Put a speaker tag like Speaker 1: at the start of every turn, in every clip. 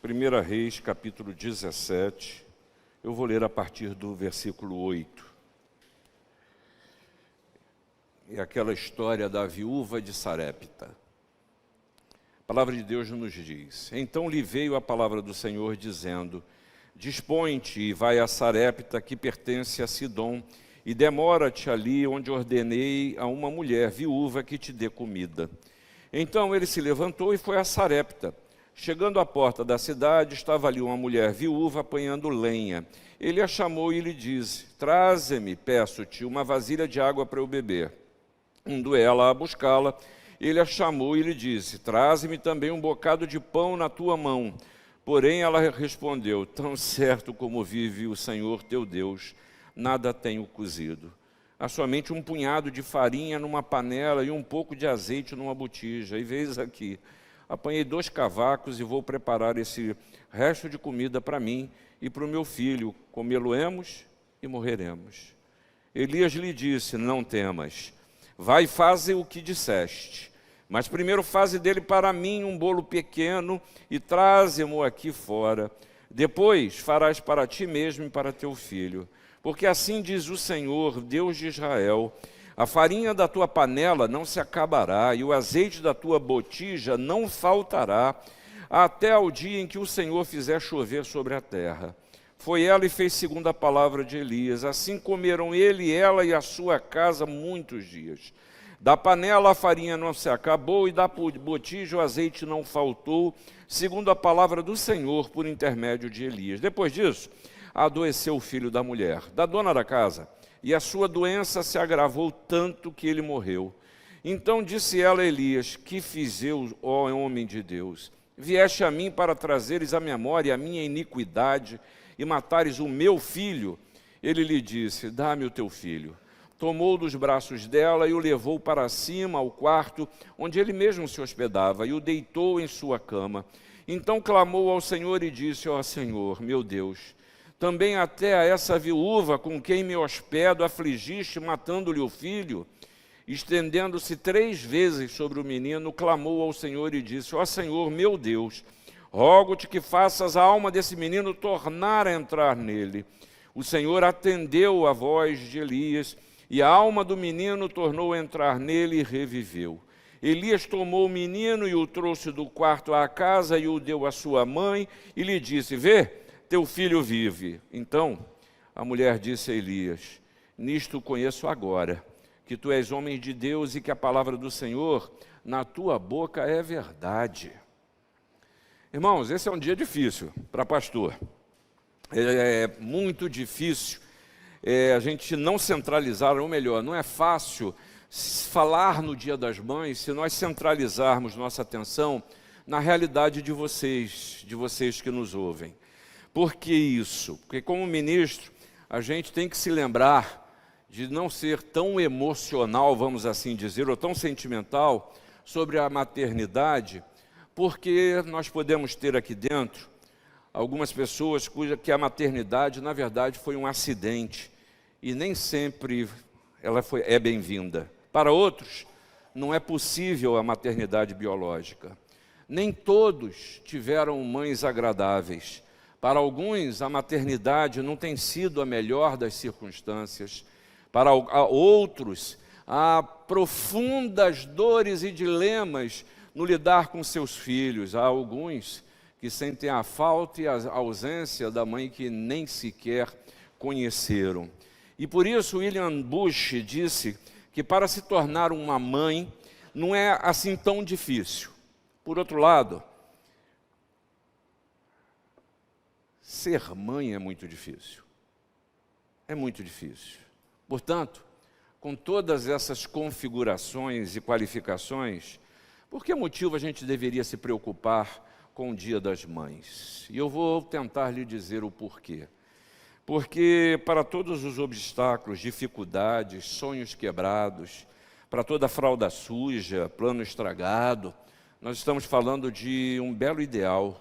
Speaker 1: 1 Reis, capítulo 17, eu vou ler a partir do versículo 8. É aquela história da viúva de Sarepta. A palavra de Deus nos diz: Então lhe veio a palavra do Senhor, dizendo: Dispõe-te e vai a Sarepta, que pertence a Sidom, e demora-te ali, onde ordenei a uma mulher viúva que te dê comida. Então ele se levantou e foi a Sarepta. Chegando à porta da cidade, estava ali uma mulher viúva apanhando lenha. Ele a chamou e lhe disse: Traze-me, peço-te, uma vasilha de água para eu beber. Indo ela a buscá-la, ele a chamou e lhe disse: Traze-me também um bocado de pão na tua mão. Porém ela respondeu: Tão certo como vive o Senhor teu Deus, nada tenho cozido. Há somente um punhado de farinha numa panela e um pouco de azeite numa botija. E vês aqui, apanhei 2 cavacos e vou preparar esse resto de comida para mim e para o meu filho. Comê-lo-emos e morreremos. Elias lhe disse: Não temas, vai e faze o que disseste. Mas primeiro faze dele para mim um bolo pequeno e traze-mo aqui fora. Depois farás para ti mesmo e para teu filho. Porque assim diz o Senhor, Deus de Israel: a farinha da tua panela não se acabará, e o azeite da tua botija não faltará, até ao dia em que o Senhor fizer chover sobre a terra. Foi ela e fez segundo a palavra de Elias. Assim comeram ele, ela e a sua casa muitos dias. Da panela a farinha não se acabou, e da botija o azeite não faltou, segundo a palavra do Senhor por intermédio de Elias. Depois disso, adoeceu o filho da mulher, da dona da casa, e a sua doença se agravou tanto que ele morreu. Então disse ela a Elias: Que fiz eu, ó homem de Deus? Vieste a mim para trazeres à memória a minha iniquidade e matares o meu filho? Ele lhe disse: Dá-me o teu filho. Tomou dos braços dela e o levou para cima ao quarto onde ele mesmo se hospedava e o deitou em sua cama. Então clamou ao Senhor e disse: Ó Senhor, meu Deus, também até a essa viúva com quem me hospedo afligiste, matando-lhe o filho? Estendendo-se 3 vezes sobre o menino, clamou ao Senhor e disse: Ó Senhor, meu Deus, rogo-te que faças a alma desse menino tornar a entrar nele. O Senhor atendeu a voz de Elias, e a alma do menino tornou a entrar nele e reviveu. Elias tomou o menino e o trouxe do quarto à casa e o deu à sua mãe e lhe disse: Vê, teu filho vive. Então a mulher disse a Elias: Nisto conheço agora que tu és homem de Deus e que a palavra do Senhor na tua boca é verdade. Irmãos, esse é um dia difícil para pastor. É muito difícil a gente não centralizar, ou melhor, não é fácil falar no Dia das Mães se nós centralizarmos nossa atenção na realidade de vocês que nos ouvem. Por que isso? Porque como ministro, a gente tem que se lembrar de não ser tão emocional, vamos assim dizer, ou tão sentimental sobre a maternidade, porque nós podemos ter aqui dentro algumas pessoas que a maternidade, na verdade, foi um acidente e nem sempre ela é bem-vinda. Para outros, não é possível a maternidade biológica. Nem todos tiveram mães agradáveis. Para alguns, a maternidade não tem sido a melhor das circunstâncias. Para outros, há profundas dores e dilemas no lidar com seus filhos. Há alguns que sentem a falta e a ausência da mãe que nem sequer conheceram. E por isso William Bush disse que para se tornar uma mãe não é assim tão difícil. Por outro lado, ser mãe é muito difícil. É muito difícil. Portanto, com todas essas configurações e qualificações, por que motivo a gente deveria se preocupar com o Dia das Mães? E eu vou tentar lhe dizer o porquê. Porque para todos os obstáculos, dificuldades, sonhos quebrados, para toda fralda suja, plano estragado, nós estamos falando de um belo ideal,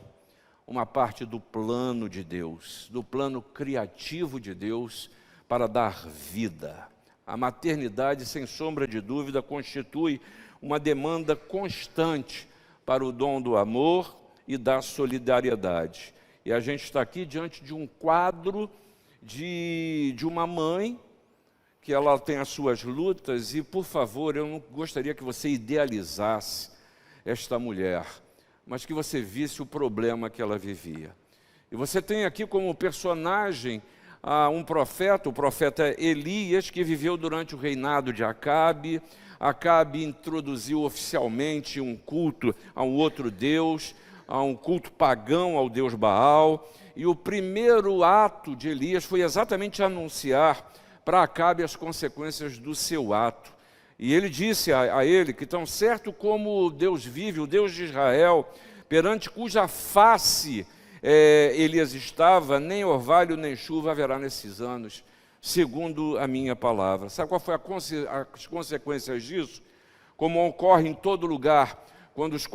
Speaker 1: uma parte do plano de Deus, do plano criativo de Deus para dar vida. A maternidade, sem sombra de dúvida, constitui uma demanda constante para o dom do amor e da solidariedade. E a gente está aqui diante de um quadro de uma mãe, que ela tem as suas lutas, e, por favor, eu não gostaria que você idealizasse esta mulher, mas que você visse o problema que ela vivia. E você tem aqui como personagem um profeta, o profeta Elias, que viveu durante o reinado de Acabe. Acabe introduziu oficialmente um culto a um outro Deus, a um culto pagão ao Deus Baal. E o primeiro ato de Elias foi exatamente anunciar para Acabe as consequências do seu ato. E ele disse a ele que tão certo como Deus vive, o Deus de Israel, perante cuja face Elias estava, nem orvalho nem chuva haverá nesses anos, segundo a minha palavra. Sabe qual foi as consequências disso? Como ocorre em todo lugar, quando os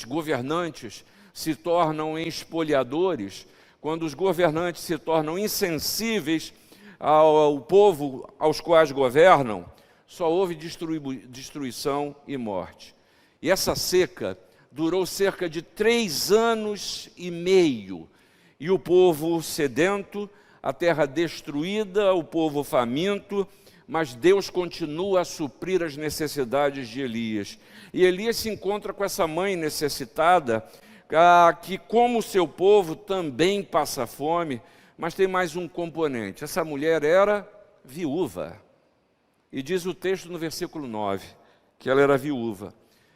Speaker 1: governantes se tornam espoliadores, quando os governantes se tornam insensíveis ao povo aos quais governam, só houve destruição e morte. E essa seca durou cerca de 3 anos e meio, e o povo sedento, a terra destruída, o povo faminto, mas Deus continua a suprir as necessidades de Elias. E Elias se encontra com essa mãe necessitada, que como o seu povo também passa fome, mas tem mais um componente. Essa mulher era viúva. E diz o texto no versículo 9, que ela era viúva.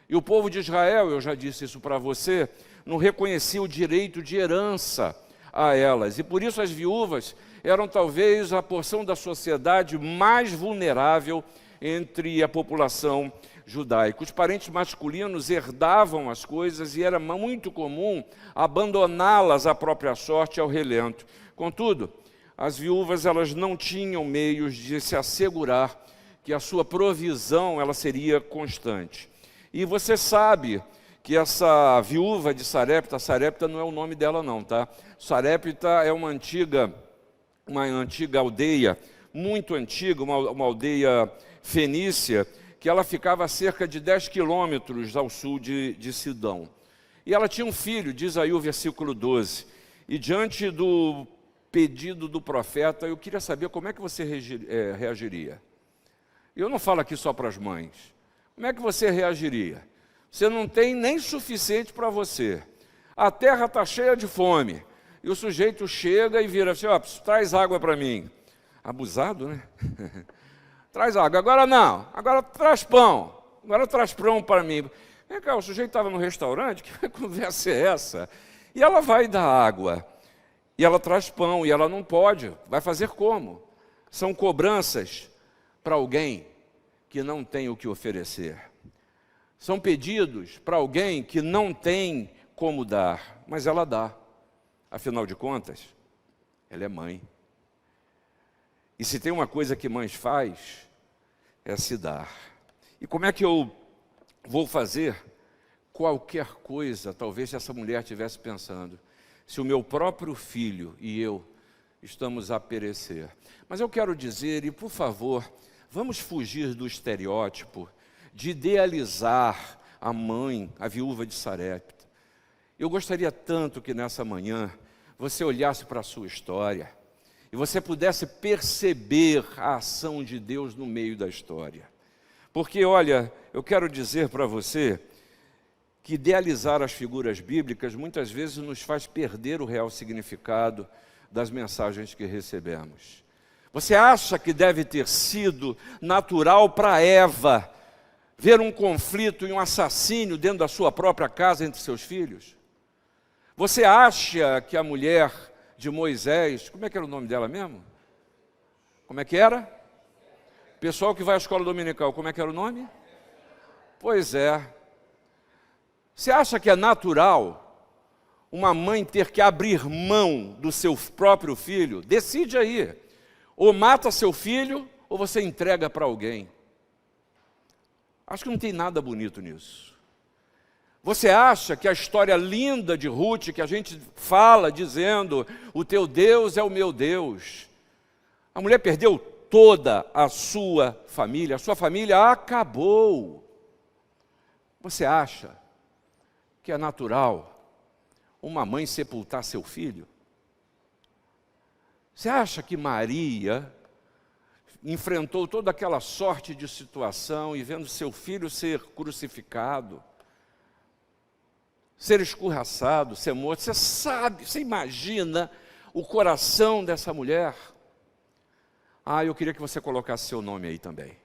Speaker 1: E o povo de Israel, eu já disse isso para você, não reconhecia o direito de herança a elas. E por isso as viúvas eram talvez a porção da sociedade mais vulnerável entre a população judaica. Os parentes masculinos herdavam as coisas e era muito comum abandoná-las à própria sorte, ao relento. Contudo, as viúvas elas não tinham meios de se assegurar que a sua provisão ela seria constante. E você sabe que essa viúva de Sarepta não é o nome dela não, tá? Sarepta é uma antiga aldeia, muito antiga, uma aldeia fenícia, que ela ficava a cerca de 10 quilômetros ao sul de Sidom. E ela tinha um filho, diz aí o versículo 12. E diante do pedido do profeta, eu queria saber como é que você reagiria. Eu não falo aqui só para as mães. Como é que você reagiria? Você não tem nem suficiente para você. A terra está cheia de fome. E o sujeito chega e vira assim, traz água para mim. Abusado, né? Traz água. Agora não. Agora traz pão. Agora traz pão para mim. Vem cá, o sujeito estava no restaurante, que conversa é essa? E ela vai dar água. E ela traz pão. E ela não pode. Vai fazer como? São cobranças para alguém que não tem o que oferecer. São pedidos para alguém que não tem como dar, mas ela dá. Afinal de contas, ela é mãe. E se tem uma coisa que mães faz, é se dar. E como é que eu vou fazer qualquer coisa, talvez se essa mulher estivesse pensando, se o meu próprio filho e eu estamos a perecer. Mas eu quero dizer, e por favor, vamos fugir do estereótipo de idealizar a mãe, a viúva de Sarepta. Eu gostaria tanto que nessa manhã você olhasse para a sua história e você pudesse perceber a ação de Deus no meio da história. Porque, olha, eu quero dizer para você que idealizar as figuras bíblicas muitas vezes nos faz perder o real significado das mensagens que recebemos. Você acha que deve ter sido natural para Eva ver um conflito e um assassínio dentro da sua própria casa entre seus filhos? Você acha que a mulher de Moisés, como é que era o nome dela mesmo? Como é que era? Pessoal que vai à escola dominical, como é que era o nome? Pois é. Você acha que é natural uma mãe ter que abrir mão do seu próprio filho? Decide aí. Ou mata seu filho, ou você entrega para alguém. Acho que não tem nada bonito nisso. Você acha que a história linda de Ruth, que a gente fala dizendo, o teu Deus é o meu Deus. A mulher perdeu toda a sua família acabou. Você acha que é natural uma mãe sepultar seu filho? Você acha que Maria enfrentou toda aquela sorte de situação e vendo seu filho ser crucificado, ser escorraçado, ser morto? Você sabe, você imagina o coração dessa mulher? Eu queria que você colocasse seu nome aí também.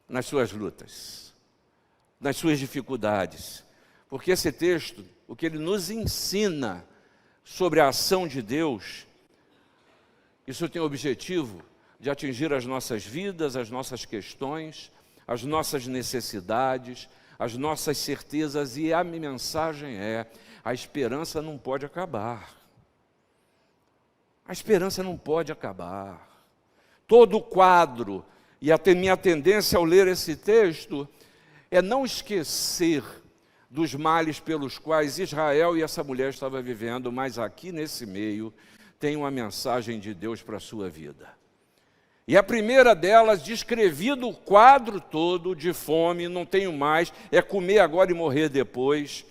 Speaker 1: Nas suas lutas, nas suas dificuldades. Porque esse texto, o que ele nos ensina sobre a ação de Deus, isso tem o objetivo de atingir as nossas vidas, as nossas questões, as nossas necessidades, as nossas certezas. E a mensagem é: a esperança não pode acabar. A esperança não pode acabar. Todo o quadro, e a minha tendência ao ler esse texto, é não esquecer dos males pelos quais Israel e essa mulher estavam vivendo, mas aqui nesse meio tem uma mensagem de Deus para a sua vida. E a primeira delas, descrevido o quadro todo de fome, não tenho mais, é comer agora e morrer depois.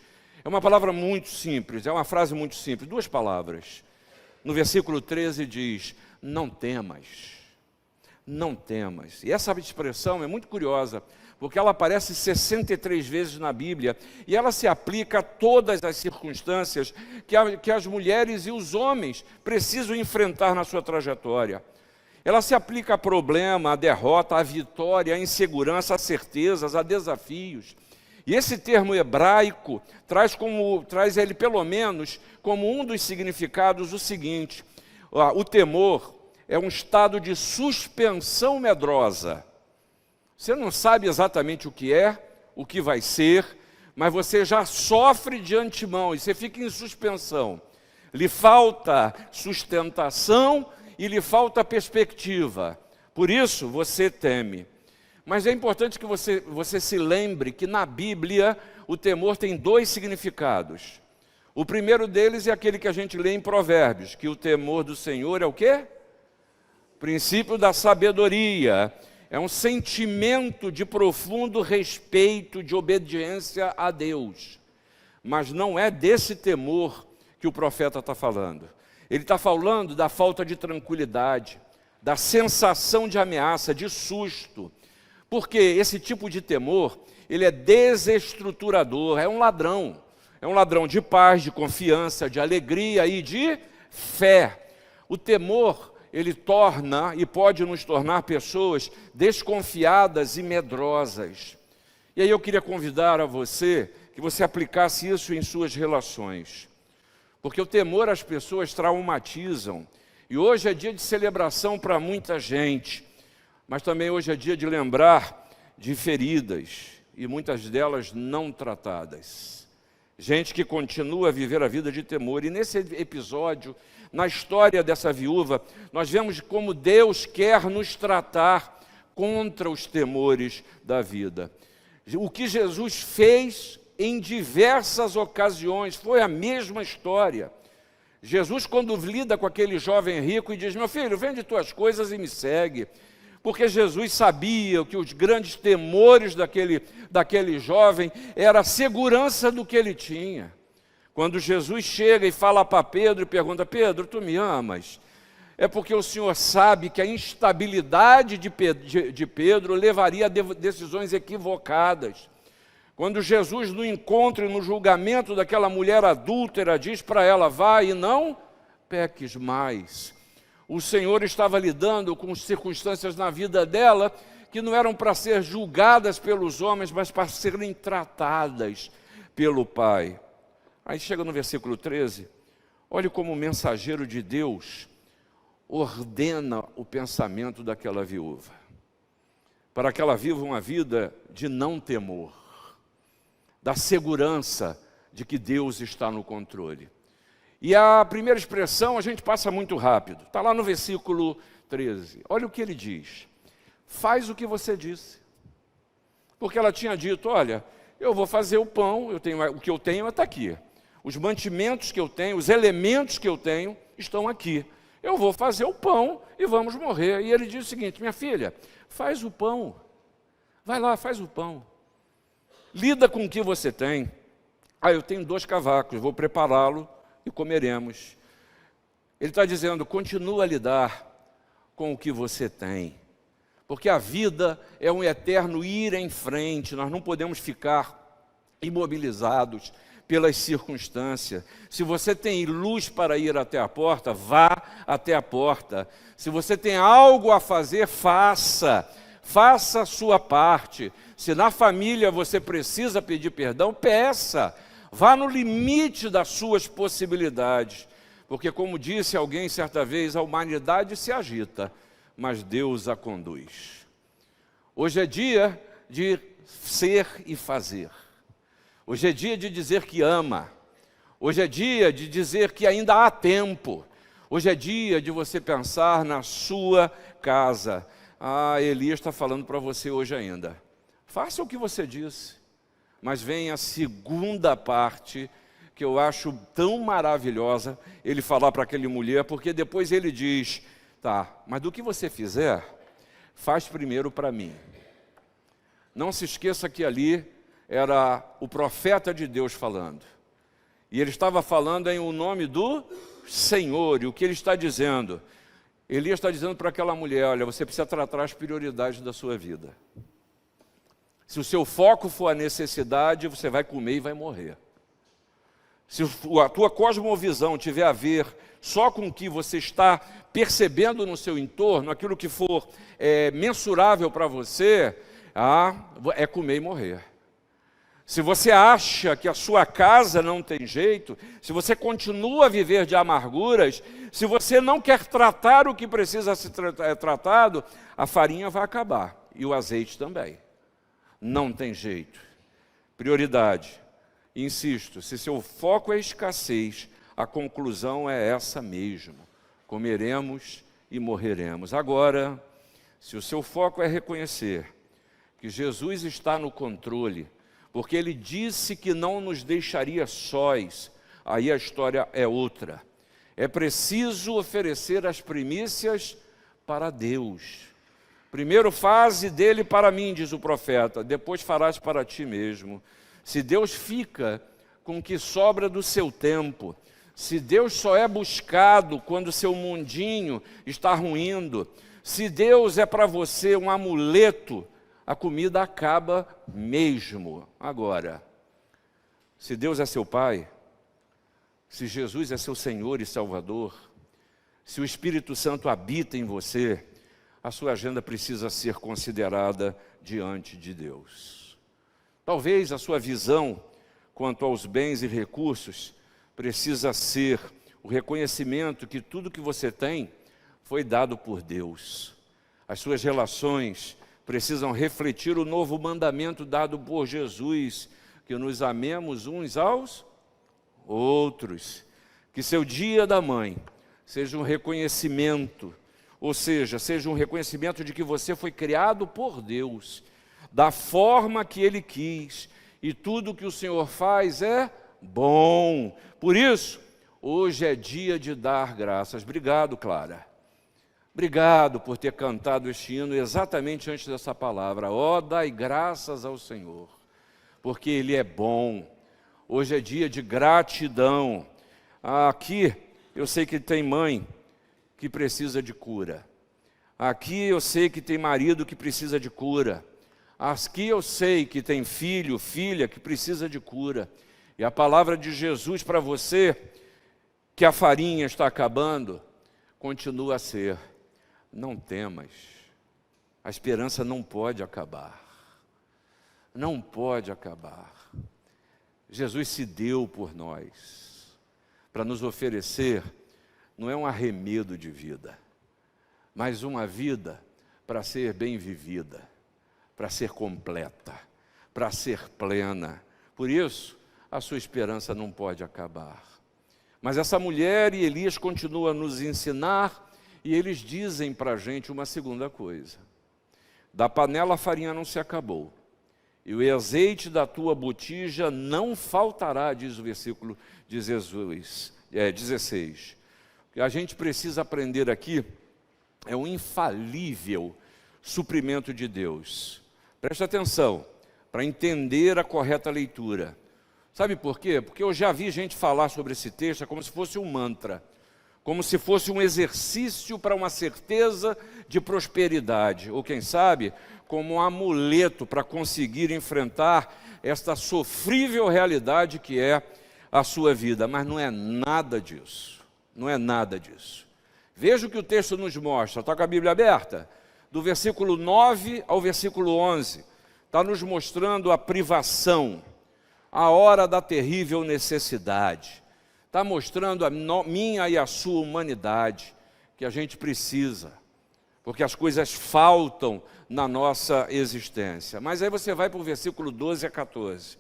Speaker 1: É uma palavra muito simples, é uma frase muito simples, 2 palavras. No versículo 13 diz: não temas. Não temas. E essa expressão é muito curiosa, porque ela aparece 63 vezes na Bíblia, e ela se aplica a todas as circunstâncias que as mulheres e os homens precisam enfrentar na sua trajetória. Ela se aplica a problema, a derrota, a vitória, a insegurança, a certezas, a desafios. E esse termo hebraico traz ele pelo menos como um dos significados o seguinte: o temor é um estado de suspensão medrosa. Você não sabe exatamente o que é, o que vai ser, mas você já sofre de antemão e você fica em suspensão. Lhe falta sustentação e lhe falta perspectiva. Por isso você teme. Mas é importante que você se lembre que na Bíblia o temor tem 2 significados. O primeiro deles é aquele que a gente lê em Provérbios, que o temor do Senhor é o quê? Princípio da sabedoria. É um sentimento de profundo respeito, de obediência a Deus. Mas não é desse temor que o profeta está falando. Ele está falando da falta de tranquilidade, da sensação de ameaça, de susto. Porque esse tipo de temor, ele é desestruturador, é um ladrão. É um ladrão de paz, de confiança, de alegria e de fé. O temor, ele torna e pode nos tornar pessoas desconfiadas e medrosas. E aí eu queria convidar a você, que você aplicasse isso em suas relações. Porque o temor as pessoas traumatizam. E hoje é dia de celebração para muita gente. Mas também hoje é dia de lembrar de feridas, e muitas delas não tratadas. Gente que continua a viver a vida de temor. E nesse episódio, na história dessa viúva, nós vemos como Deus quer nos tratar contra os temores da vida. O que Jesus fez em diversas ocasiões foi a mesma história. Jesus, quando lida com aquele jovem rico e diz: meu filho, vende tuas coisas e me segue. Porque Jesus sabia que os grandes temores daquele jovem era a segurança do que ele tinha. Quando Jesus chega e fala para Pedro e pergunta: Pedro, tu me amas? É porque o Senhor sabe que a instabilidade de Pedro levaria a decisões equivocadas. Quando Jesus, no encontro e no julgamento daquela mulher adúltera, diz para ela: vai e não peques mais. O Senhor estava lidando com circunstâncias na vida dela que não eram para ser julgadas pelos homens, mas para serem tratadas pelo Pai. Aí chega no versículo 13, olhe como o mensageiro de Deus ordena o pensamento daquela viúva, para que ela viva uma vida de não temor, da segurança de que Deus está no controle. E a primeira expressão a gente passa muito rápido, está lá no versículo 13. Olha o que ele diz: faz o que você disse. Porque ela tinha dito: olha, eu vou fazer o pão, o que eu tenho está aqui. Os mantimentos que eu tenho, os elementos que eu tenho estão aqui. Eu vou fazer o pão e vamos morrer. E ele diz o seguinte: minha filha, faz o pão. Vai lá, faz o pão. Lida com o que você tem. Eu tenho 2 cavacos, vou prepará-lo e comeremos. Ele está dizendo, continua a lidar com o que você tem. Porque a vida é um eterno ir em frente, nós não podemos ficar imobilizados pelas circunstâncias. Se você tem luz para ir até a porta, vá até a porta. Se você tem algo a fazer, faça a sua parte. Se na família você precisa pedir perdão, peça. Vá no limite das suas possibilidades. Porque, como disse alguém certa vez, a humanidade se agita, mas Deus a conduz. Hoje é dia de ser e fazer. Hoje é dia de dizer que ama. Hoje é dia de dizer que ainda há tempo. Hoje é dia de você pensar na sua casa. Elias está falando para você hoje ainda. Faça o que você disse. Mas vem a segunda parte, que eu acho tão maravilhosa, ele falar para aquela mulher, porque depois ele diz, mas do que você fizer, faz primeiro para mim. Não se esqueça que ali era o profeta de Deus falando. E ele estava falando em o nome do Senhor. E o que ele está dizendo? Elias está dizendo para aquela mulher, olha, você precisa tratar as prioridades da sua vida. Se o seu foco for a necessidade, você vai comer e vai morrer. Se a tua cosmovisão tiver a ver só com o que você está percebendo no seu entorno, aquilo que for mensurável para você, é comer e morrer. Se você acha que a sua casa não tem jeito, se você continua a viver de amarguras, se você não quer tratar o que precisa ser tratado, a farinha vai acabar e o azeite também. Não tem jeito. Prioridade. Insisto, se seu foco é escassez, a conclusão é essa mesmo. Comeremos e morreremos. Agora, se o seu foco é reconhecer que Jesus está no controle, porque Ele disse que não nos deixaria sós, aí a história é outra. É preciso oferecer as primícias para Deus. Primeiro faze dele para mim, diz o profeta, depois farás para ti mesmo. Se Deus fica com o que sobra do seu tempo, se Deus só é buscado quando seu mundinho está ruindo, se Deus é para você um amuleto, a comida acaba mesmo. Agora, se Deus é seu Pai, se Jesus é seu Senhor e Salvador, se o Espírito Santo habita em você, a sua agenda precisa ser considerada diante de Deus. Talvez a sua visão quanto aos bens e recursos precisa ser o reconhecimento que tudo que você tem foi dado por Deus. As suas relações precisam refletir o novo mandamento dado por Jesus, que nos amemos uns aos outros. Que seu dia da mãe seja um reconhecimento, ou seja, seja um reconhecimento de que você foi criado por Deus, da forma que Ele quis, e tudo que o Senhor faz é bom. Por isso, hoje é dia de dar graças. Obrigado, Clara. Obrigado por ter cantado este hino exatamente antes dessa palavra. Dai graças ao Senhor, porque Ele é bom. Hoje é dia de gratidão. Aqui, eu sei que tem mãe que precisa de cura. Aqui eu sei que tem marido que precisa de cura. Aqui eu sei que tem filho, filha que precisa de cura. E a palavra de Jesus para você, que a farinha está acabando, continua a ser: não temas, a esperança não pode acabar. Não pode acabar. Jesus se deu por nós, para nos oferecer, não é um arremedo de vida, mas uma vida para ser bem vivida, para ser completa, para ser plena. Por isso, a sua esperança não pode acabar. Mas essa mulher e Elias continuam a nos ensinar, e eles dizem para a gente uma segunda coisa: da panela a farinha não se acabou, e o azeite da tua botija não faltará, diz o versículo de 16. O que a gente precisa aprender aqui é um infalível suprimento de Deus. Preste atenção, para entender a correta leitura. Sabe por quê? Porque eu já vi gente falar sobre esse texto como se fosse um mantra, como se fosse um exercício para uma certeza de prosperidade, ou quem sabe, como um amuleto para conseguir enfrentar esta sofrível realidade que é a sua vida. Mas não é nada disso, não é nada disso. Veja o que o texto nos mostra, está com a Bíblia aberta? Do versículo 9 ao versículo 11, está nos mostrando a privação, a hora da terrível necessidade. Está mostrando a minha e a sua humanidade, que a gente precisa, porque as coisas faltam na nossa existência. Mas aí você vai para o versículo 12 a 14,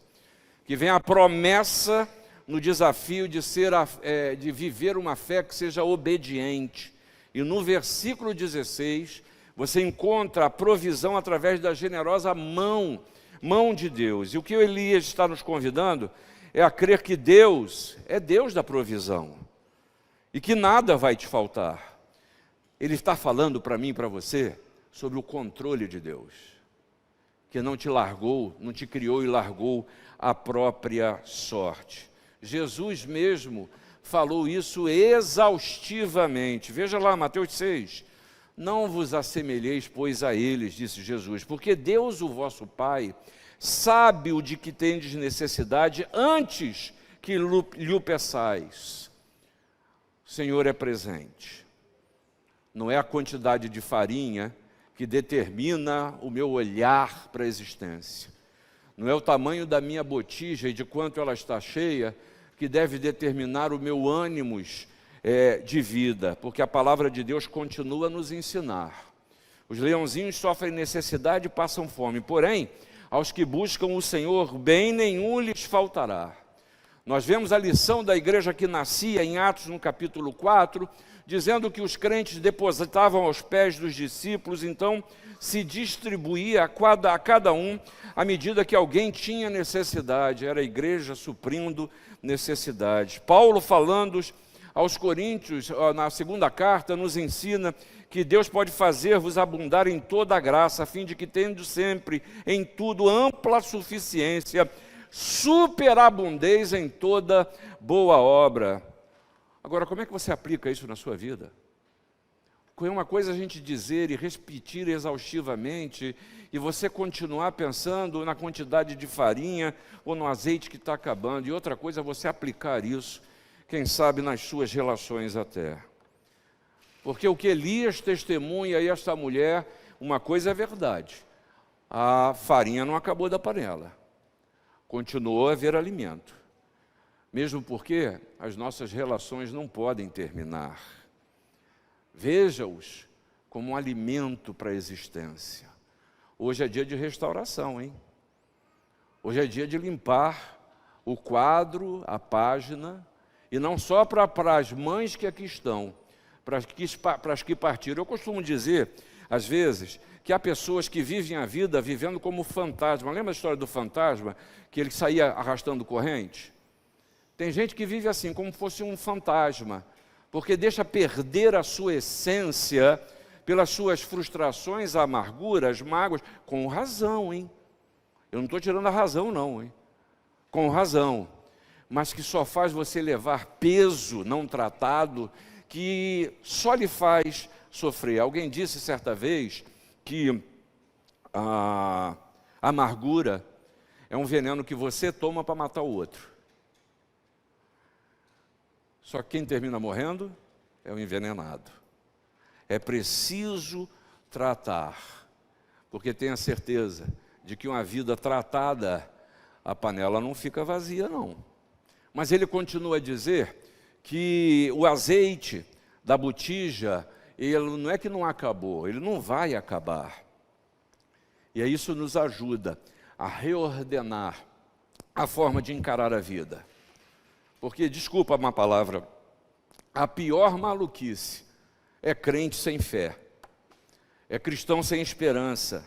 Speaker 1: que vem a promessa no desafio de viver uma fé que seja obediente. E no versículo 16, você encontra a provisão através da generosa mão de Deus. E o que o Elias está nos convidando é a crer que Deus é Deus da provisão e que nada vai te faltar. Ele está falando para mim e para você sobre o controle de Deus, que não te largou, não te criou e largou a própria sorte. Jesus mesmo falou isso exaustivamente. Veja lá, Mateus 6. Não vos assemelheis, pois, a eles, disse Jesus, porque Deus, o vosso Pai, sabe o de que tendes necessidade antes que lhe o peçais. O Senhor é presente. Não é a quantidade de farinha que determina o meu olhar para a existência. Não é o tamanho da minha botija e de quanto ela está cheia que deve determinar o meu ânimo de vida, porque a palavra de Deus continua a nos ensinar. Os leãozinhos sofrem necessidade e passam fome, porém, aos que buscam o Senhor, bem nenhum lhes faltará. Nós vemos a lição da igreja que nascia em Atos, no capítulo 4, dizendo que os crentes depositavam aos pés dos discípulos, então se distribuía a cada um à medida que alguém tinha necessidade. Era a igreja suprindo necessidades. Paulo, falando aos Coríntios, na segunda carta, nos ensina que Deus pode fazer-vos abundar em toda a graça, a fim de que, tendo sempre em tudo ampla suficiência, superabundez em toda boa obra. Agora, como é que você aplica isso na sua vida? É uma coisa a gente dizer e repetir exaustivamente, e você continuar pensando na quantidade de farinha ou no azeite que está acabando, e outra coisa é você aplicar isso, quem sabe nas suas relações até. Porque o que Elias testemunha e esta mulher, uma coisa é verdade, a farinha não acabou da panela, continuou a haver alimento, mesmo porque as nossas relações não podem terminar. Veja-os como um alimento para a existência. Hoje é dia de restauração, hein? Hoje é dia de limpar o quadro, a página, e não só para as mães que aqui estão, para as que partiram. Eu costumo dizer, às vezes, que há pessoas que vivem a vida vivendo como fantasma. Lembra a história do fantasma, que ele saía arrastando corrente? Tem gente que vive assim, como fosse um fantasma, porque deixa perder a sua essência pelas suas frustrações, amarguras, mágoas, com razão, hein? Eu não estou tirando a razão, não, hein? Com razão, mas que só faz você levar peso não tratado, que só lhe faz sofrer. Alguém disse certa vez que a amargura é um veneno que você toma para matar o outro. Só que quem termina morrendo é o envenenado. É preciso tratar, porque tenha certeza de que uma vida tratada, a panela não fica vazia, não. Mas ele continua a dizer que o azeite da botija, ele não é que não acabou, ele não vai acabar. E isso nos ajuda a reordenar a forma de encarar a vida. Porque, desculpa uma palavra, a pior maluquice é crente sem fé, é cristão sem esperança,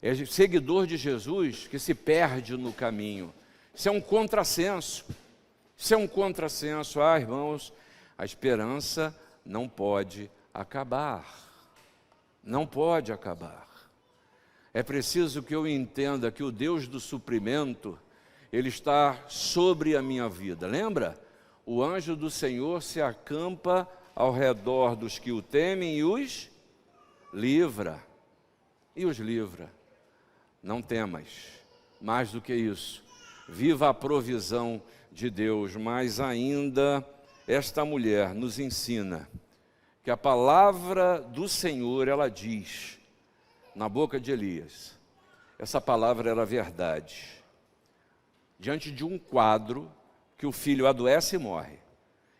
Speaker 1: é seguidor de Jesus que se perde no caminho. Isso é um contrassenso. Isso é um contrassenso. Ah, irmãos, a esperança não pode acabar. Não pode acabar. É preciso que eu entenda que o Deus do suprimento Ele está sobre a minha vida. Lembra? O anjo do Senhor se acampa ao redor dos que o temem e os livra. E os livra. Não temas. Mais do que isso. Viva a provisão de Deus. Mas ainda esta mulher nos ensina que a palavra do Senhor, ela diz, na boca de Elias, essa palavra era verdade. Diante de um quadro que o filho adoece e morre.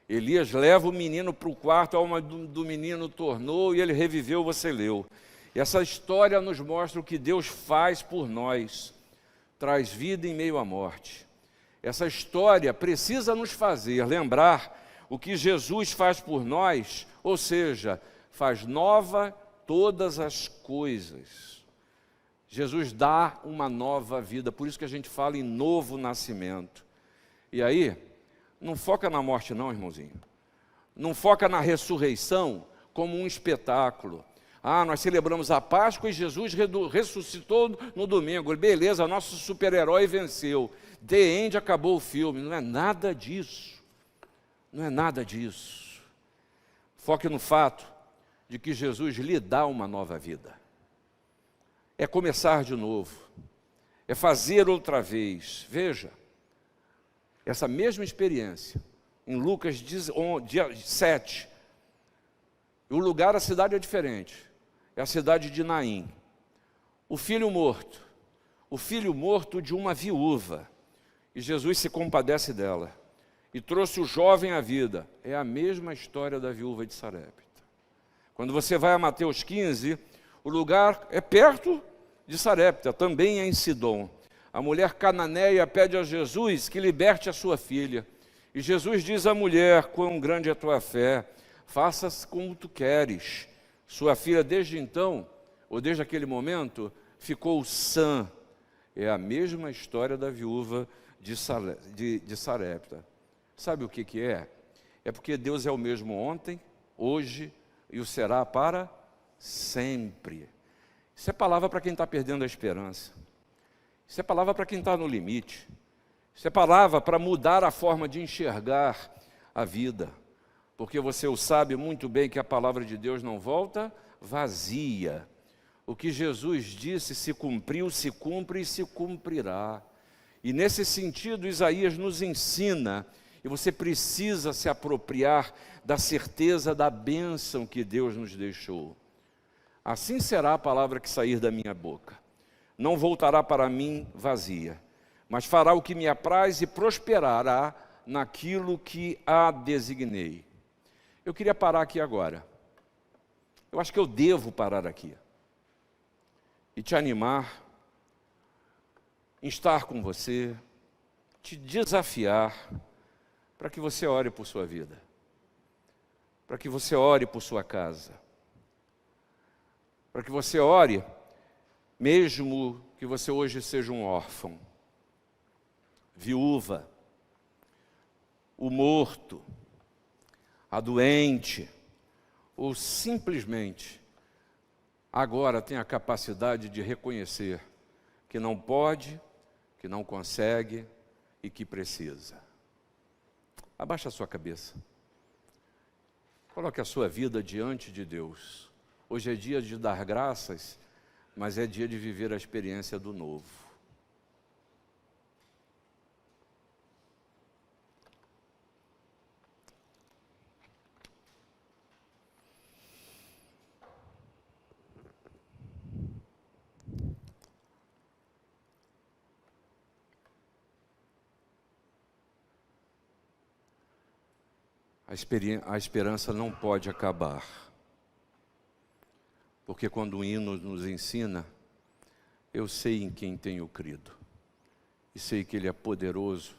Speaker 1: Elias leva o menino para o quarto, a alma do menino tornou e ele reviveu, você leu. E essa história nos mostra o que Deus faz por nós, traz vida em meio à morte. Essa história precisa nos fazer lembrar o que Jesus faz por nós, ou seja, faz nova todas as coisas. Jesus dá uma nova vida, por isso que a gente fala em novo nascimento. E aí, não foca na morte não, irmãozinho. Não foca na ressurreição como um espetáculo. Ah, nós celebramos a Páscoa e Jesus ressuscitou no domingo. Beleza, nosso super-herói venceu. The End, acabou o filme. Não é nada disso. Não é nada disso. Foque no fato de que Jesus lhe dá uma nova vida. É começar de novo. É fazer outra vez. Veja, essa mesma experiência, em Lucas 7, o lugar, a cidade é diferente. É a cidade de Naim. O filho morto de uma viúva. E Jesus se compadece dela. E trouxe o jovem à vida. É a mesma história da viúva de Sarepta. Quando você vai a Mateus 15, o lugar é perto de Sarepta, também é em Sidom. A mulher cananeia pede a Jesus que liberte a sua filha. E Jesus diz à mulher, quão grande é a tua fé, faças como tu queres. Sua filha desde então, ou desde aquele momento, ficou sã. É a mesma história da viúva de Sarepta. Sabe o que é? É porque Deus é o mesmo ontem, hoje e o será para sempre. Isso é palavra para quem está perdendo a esperança. Isso é palavra para quem está no limite. Isso é palavra para mudar a forma de enxergar a vida. Porque você o sabe muito bem que a palavra de Deus não volta vazia. O que Jesus disse se cumpriu, se cumpre e se cumprirá. E nesse sentido, Isaías nos ensina, e você precisa se apropriar da certeza da bênção que Deus nos deixou. Assim será a palavra que sair da minha boca. Não voltará para mim vazia, mas fará o que me apraz e prosperará naquilo que a designei. Eu queria parar aqui agora. Eu acho que eu devo parar aqui. E te animar, estar com você, te desafiar, para que você ore por sua vida. Para que você ore por sua casa. Para que você ore, mesmo que você hoje seja um órfão, viúva, o morto, a doente, ou simplesmente agora tem a capacidade de reconhecer que não pode, que não consegue e que precisa. Abaixa a sua cabeça. Coloque a sua vida diante de Deus. Hoje é dia de dar graças, mas é dia de viver a experiência do novo. A esperança não pode acabar. Porque quando o hino nos ensina, eu sei em quem tenho crido. E sei que Ele é poderoso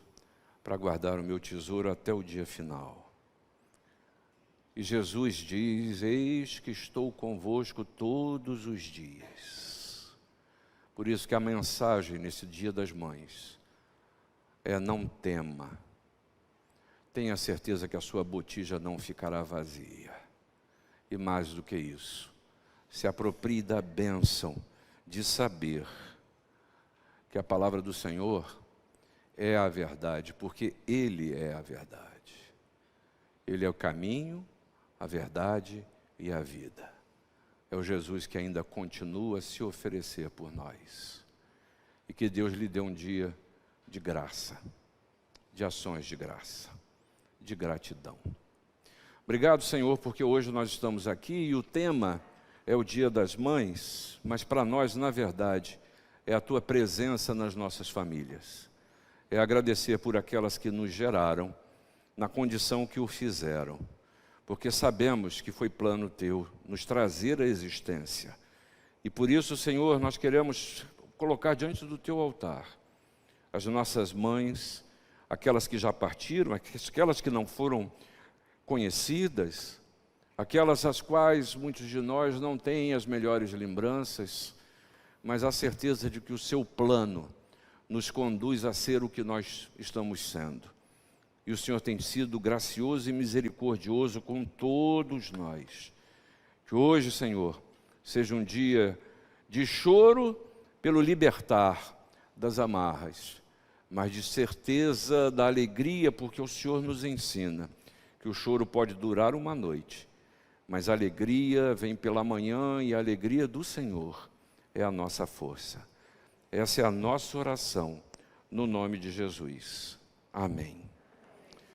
Speaker 1: para guardar o meu tesouro até o dia final. E Jesus diz, eis que estou convosco todos os dias. Por isso que a mensagem nesse Dia das Mães é não tema. Tenha certeza que a sua botija não ficará vazia. E mais do que isso, se aproprie da bênção de saber que a palavra do Senhor, é a verdade, porque Ele é a verdade. Ele é o caminho, a verdade e a vida. É o Jesus que ainda continua a se oferecer por nós. E que Deus lhe dê um dia de graça, de ações de graça, de gratidão. Obrigado, Senhor, porque hoje nós estamos aqui e o tema é o Dia das Mães, mas para nós, na verdade, é a Tua presença nas nossas famílias. É agradecer por aquelas que nos geraram, na condição que o fizeram, porque sabemos que foi plano Teu nos trazer à existência. E por isso, Senhor, nós queremos colocar diante do Teu altar as nossas mães, aquelas que já partiram, aquelas que não foram conhecidas, aquelas às quais muitos de nós não têm as melhores lembranças, mas a certeza de que o Seu plano nos conduz a ser o que nós estamos sendo. E o Senhor tem sido gracioso e misericordioso com todos nós. Que hoje, Senhor, seja um dia de choro pelo libertar das amarras, mas de certeza da alegria, porque o Senhor nos ensina que o choro pode durar uma noite, mas a alegria vem pela manhã e a alegria do Senhor é a nossa força. Essa é a nossa oração, no nome de Jesus. Amém.